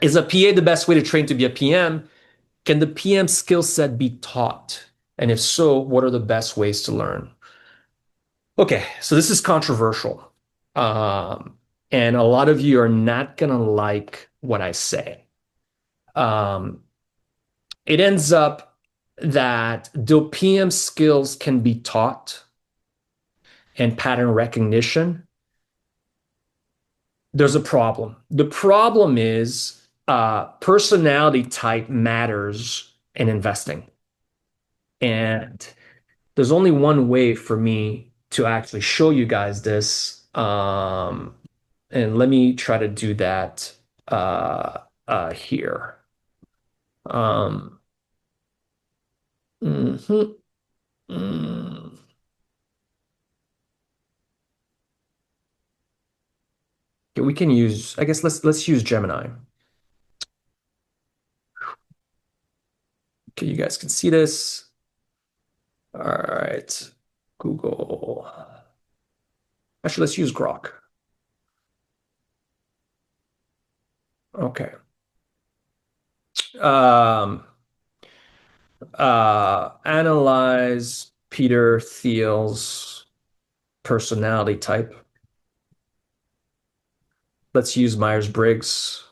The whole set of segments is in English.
Is a PA the best way to train to be a PM? Can the PM skill set be taught? And if so, what are the best ways to learn? Okay, so this is controversial. Um, and a lot of you are not gonna like what I say. Um, it ends up that though PM skills can be taught and pattern recognition, there's a problem. The problem is personality type matters in investing. And there's only one way for me to actually show you guys this. And let me try to do that here. Um, mhm, mm. Okay, we can use, I guess let's use Gemini. Okay, you guys can see this. All right. Google. Actually, let's use Grok. Okay. Um, analyze Peter Thiel's personality type. Let's use Myers-Briggs.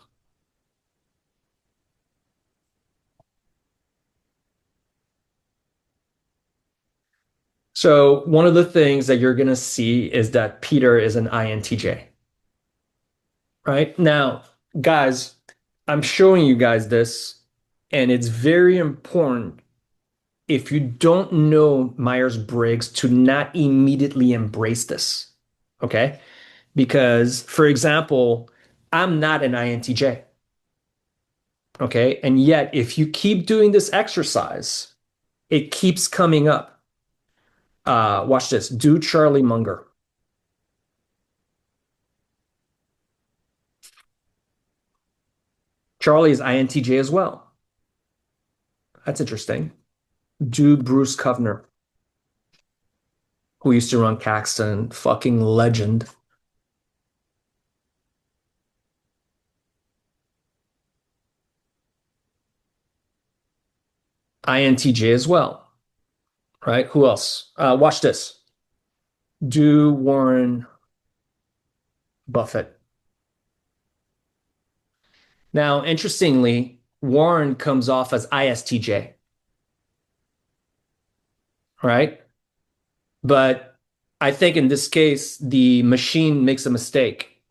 So one of the things that you're going to see is that Peter is an INTJ, right? Now, guys, I'm showing you guys this, and it's very important if you don't know Myers-Briggs to not immediately embrace this, okay? Because, for example, I'm not an INTJ, okay? And yet, if you keep doing this exercise, it keeps coming up. Watch this. Do Charlie Munger. Charlie is INTJ as well. That's interesting. Do Bruce Kovner, who used to run Caxton, fucking legend. INTJ as well, right? Who else? Watch this. Do Warren Buffett. Now, interestingly, Warren comes off as ISTJ, right? But I think in this case, the machine makes a mistake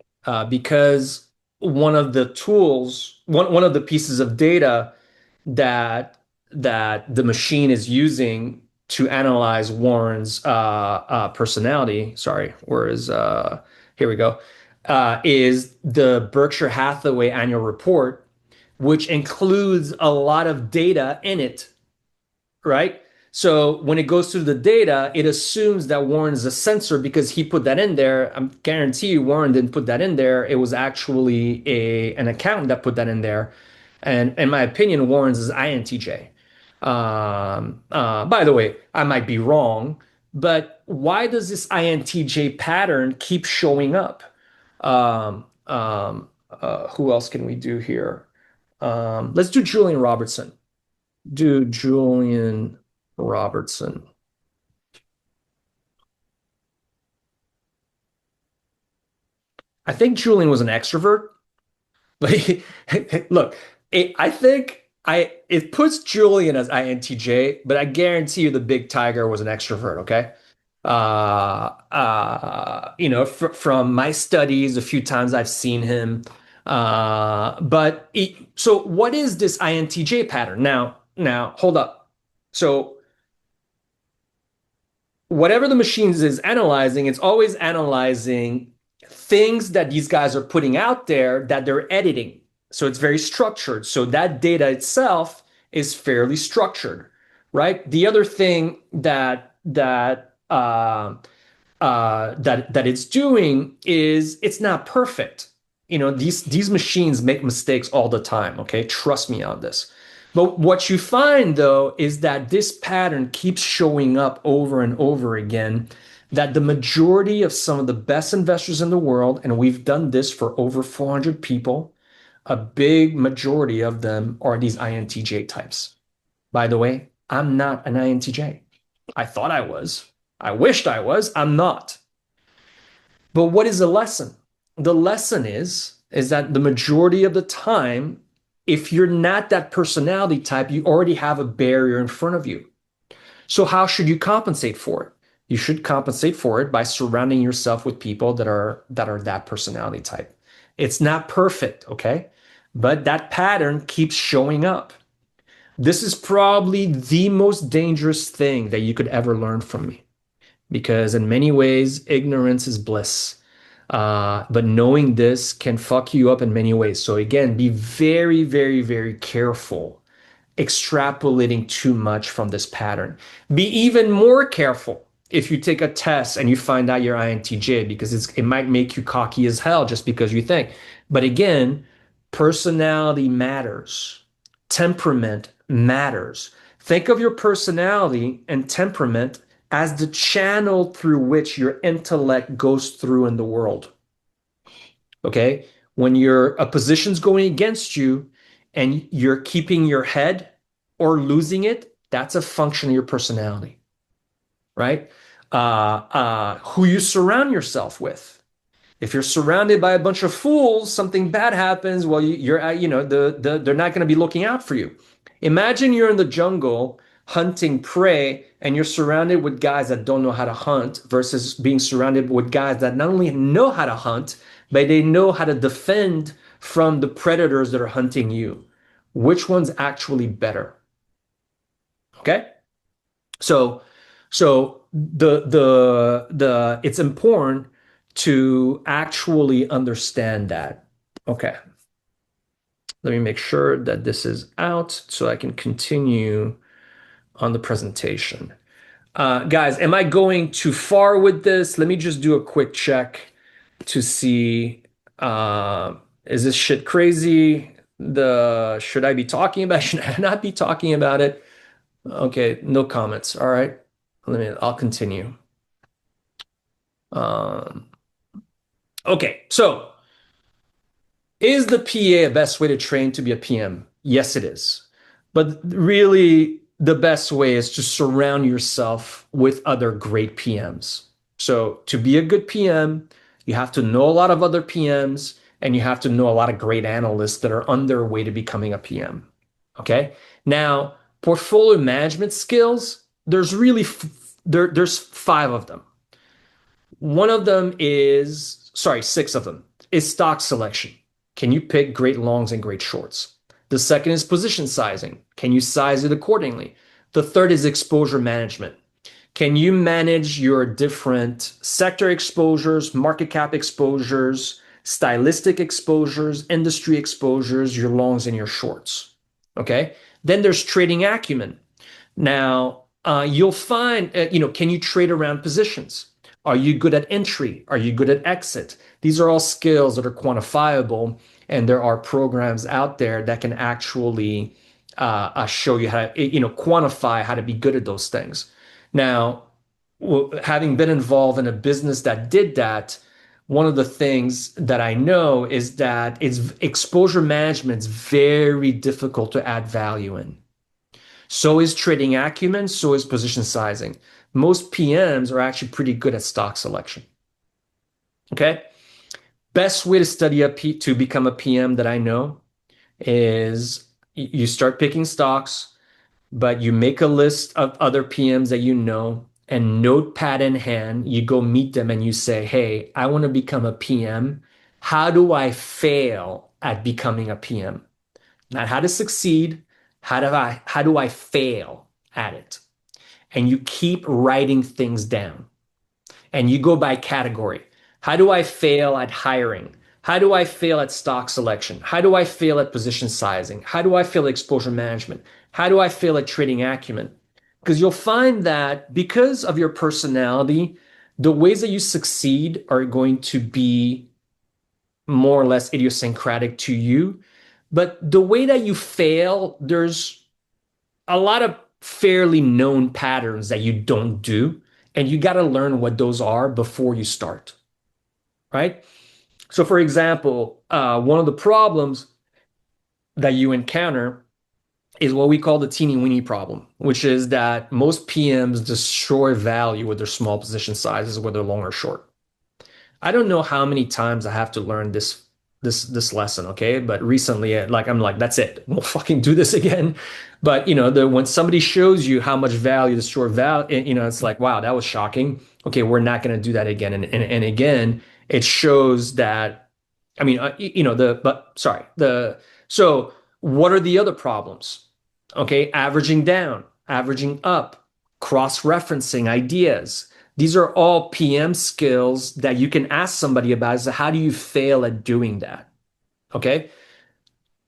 because one of the tools, one of the pieces of data that that the machine is using to analyze Warren's personality. Sorry, where is here we go. Is the Berkshire Hathaway annual report, which includes a lot of data in it, right? So when it goes through the data, it assumes that Warren is a censor because he put that in there. I guarantee you Warren didn't put that in there. It was actually an accountant that put that in there. And in my opinion, Warren's is INTJ. By the way, I might be wrong, but why does this INTJ pattern keep showing up? Who else can we do here? Let's do Julian Robertson. Do Julian Robertson. I think Julian was an extrovert. Like, look, I think it puts Julian as INTJ, but I guarantee you the big tiger was an extrovert. Okay, from my studies, a few times I've seen him. So what is this INTJ pattern? Now, hold up. So whatever the machines is analyzing, it's always analyzing things that these guys are putting out there that they're editing. So it's very structured. So that data itself is fairly structured, right? The other thing that it's doing is it's not perfect. These machines make mistakes all the time. Okay, trust me on this. But what you find though is that this pattern keeps showing up over and over again. That the majority of some of the best investors in the world, and we've done this for over 400 people, a big majority of them are these INTJ types. By the way, I'm not an INTJ. I thought I was. I wished I was. I'm not. But what is the lesson? The lesson is that the majority of the time, if you're not that personality type, you already have a barrier in front of you. So how should you compensate for it? You should compensate for it by surrounding yourself with people that are that personality type. It's not perfect, okay? But that pattern keeps showing up. This is probably the most dangerous thing that you could ever learn from me because in many ways, ignorance is bliss. But knowing this can fuck you up in many ways. So again, be very, very, very careful extrapolating too much from this pattern. Be even more careful if you take a test and you find out you're INTJ because it might make you cocky as hell just because you think. But again, personality matters. Temperament matters. Think of your personality and temperament as the channel through which your intellect goes through in the world. Okay? When a position's going against you and you're keeping your head or losing it, that's a function of your personality, right? Who you surround yourself with. If you're surrounded by a bunch of fools, something bad happens. Well, they're not going to be looking out for you. Imagine you're in the jungle hunting prey and you're surrounded with guys that don't know how to hunt versus being surrounded with guys that not only know how to hunt, but they know how to defend from the predators that are hunting you. Which one's actually better? Okay? So the it's important to actually understand that. Okay. Let me make sure that this is out so I can continue on the presentation. Guys, am I going too far with this? Let me just do a quick check to see is this shit crazy? Should I be talking about it? Should I not be talking about it? Okay, no comments. All right. I'll continue. Um, okay, so is the PA a best way to train to be a PM? Yes, it is. But really, the best way is to surround yourself with other great PMs. So to be a good PM, you have to know a lot of other PMs and you have to know a lot of great analysts that are on their way to becoming a PM. Okay. Now, portfolio management skills, there's five of them. One of them is, sorry, six of them is stock selection. Can you pick great longs and great shorts? The second is position sizing. Can you size it accordingly? The third is exposure management. Can you manage your different sector exposures, market cap exposures, stylistic exposures, industry exposures, your longs and your shorts? Okay. Then there's trading acumen. Now, you'll find, can you trade around positions? Are you good at entry? Are you good at exit? These are all skills that are quantifiable, and there are programs out there that can actually show you how to, quantify how to be good at those things. Now, having been involved in a business that did that, one of the things that I know is that exposure management is very difficult to add value in. So is trading acumen, so is position sizing. Most PMs are actually pretty good at stock selection. Okay. Best way to to become a PM that I know is you start picking stocks, but you make a list of other PMs that you know and notepad in hand, you go meet them and you say, hey, I want to become a PM. How do I fail at becoming a PM? Not how to succeed. How do I fail at it? And you keep writing things down and you go by category. How do I fail at hiring? How do I fail at stock selection? How do I fail at position sizing? How do I fail at exposure management? How do I fail at trading acumen? Because you'll find that because of your personality, the ways that you succeed are going to be more or less idiosyncratic to you. But the way that you fail, there's a lot of fairly known patterns that you don't do, and you got to learn what those are before you start, right? So, for example, one of the problems that you encounter is what we call the teeny weeny problem, which is that most PMs destroy value with their small position sizes, whether long or short. I don't know how many times I have to learn this lesson, okay? But recently, like I'm like, that's it. We'll fucking do this again. But when somebody shows you how much value the short value, it's like, wow, that was shocking. Okay, we're not going to do that again. And again, it shows that, I mean, but sorry, so what are the other problems? Okay, averaging down, averaging up, cross-referencing ideas. These are all PM skills that you can ask somebody about. Is how do you fail at doing that? Okay.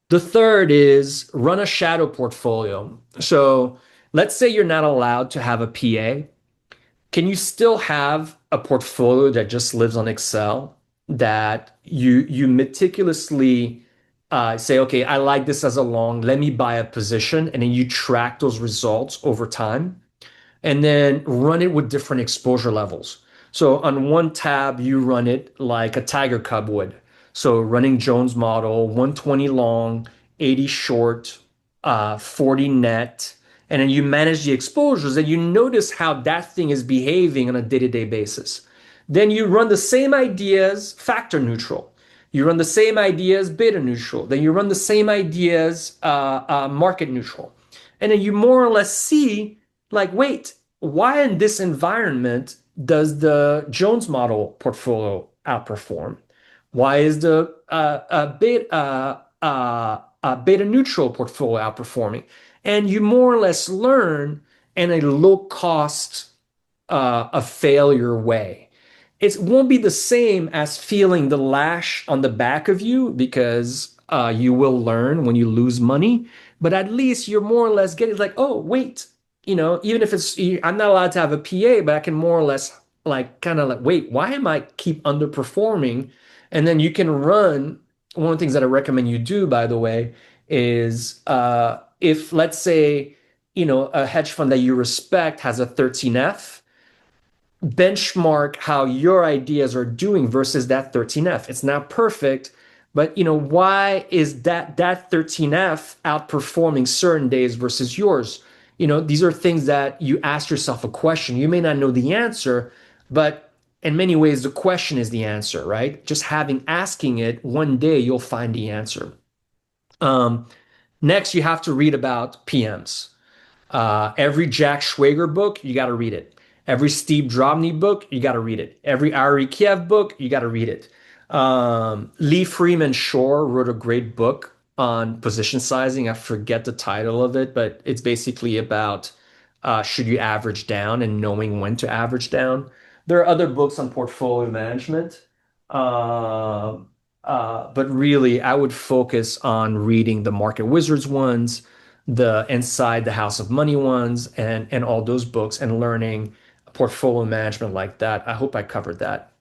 The third is run a shadow portfolio. So let's say you're not allowed to have a PA. Can you still have a portfolio that just lives on Excel that you meticulously say, okay, I like this as a long, let me buy a position, and then you track those results over time? And then run it with different exposure levels. So on one tab, you run it like a Tiger Cub would. So running Jones model, 120 long, 80 short, 40 net, and then you manage the exposures and you notice how that thing is behaving on a day-to-day basis. Then you run the same ideas factor neutral. You run the same ideas beta neutral. Then you run the same ideas market neutral. And then you more or less see like, wait, why in this environment does the Jones model portfolio outperform? Why is the beta neutral portfolio outperforming? And you more or less learn in a low cost, a failure way. It won't be the same as feeling the lash on the back of you because you will learn when you lose money, but at least you're more or less getting like, oh, wait, even if I'm not allowed to have a PA, but I can more or less like kind of like, wait, why am I keep underperforming? And then you can run. One of the things that I recommend you do, by the way, is if let's say, a hedge fund that you respect has a 13F, benchmark how your ideas are doing versus that 13F. It's not perfect, but why is that 13F outperforming certain days versus yours? These are things that you ask yourself a question. You may not know the answer, but in many ways, the question is the answer, right? Just asking it one day, you'll find the answer. Um, Next, you have to read about PMs. Every Jack Schwager book, you got to read it. Every Steve Drobny book, you got to read it. Every Ari Kiev book, you got to read it. Lee Freeman Shore wrote a great book on position sizing. I forget the title of it, but it's basically about should you average down and knowing when to average down. There are other books on portfolio management. Uh, but really, I would focus on reading the Market Wizards ones, the Inside the House of Money ones, and all those books, and learning portfolio management like that. I hope I covered that.